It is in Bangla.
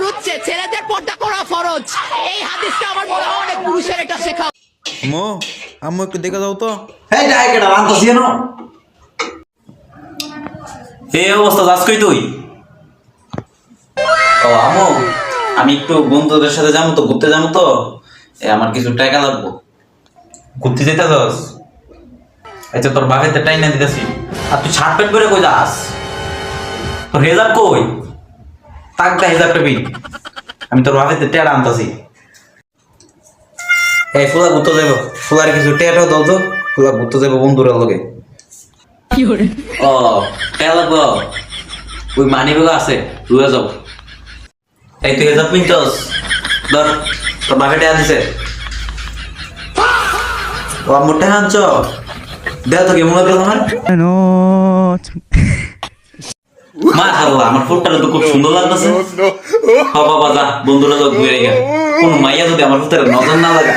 বুঝছে ছেলেদের পর্দা করা ফরজ। এই হাদিসটা আমার মনে হয় অনেক পুরুষের এটা শেখা। মো আম্মু একটু দেখে যাও তো। এই ডাইকেটা রান্তাছি না। এই অবস্থা যাস কই তুই? ও আমো, আমি একটু বন্ধুদের সাথে যাবো তো, ঘুরতে যাবো তো, আমার কিছু টাকা লাগবো। ঘুরতে যেতে যাস? আচ্ছা তোর বাপেতে টাই না দিতেছি। আর তুই শার্ট প্যান্ট পরে কই যাস? তোর হেজাব কই? তাকটা হেজাব পেবি। আমি তোর বাপেতে টেড়া আনতাছি। এই ফুলা ঘুরতে যাবো, ফুলার কিছু টেটাও দাও তো, ফুলা ঘুরতে যাবো বন্ধুরা লগে। ও টেয়া লাগবো? ওই মানি ব্যাগ আছে, লুয়ে যাবো। এই তুই হেজাব পিনছস? ধর, তোর বাপে টেয়া দিছে। ও আম্মু টেয়া আনছ? দেখ তো কেমন লাগলো আমার? মাশাআল্লাহ, আমার ফুটটা তো খুব সুন্দর লাগতেছে। বাবা যা, বন্ধুরা লোক ঘুরে গেল। কোন মাইয়া যদি আমার ফুটের নজর না লাগা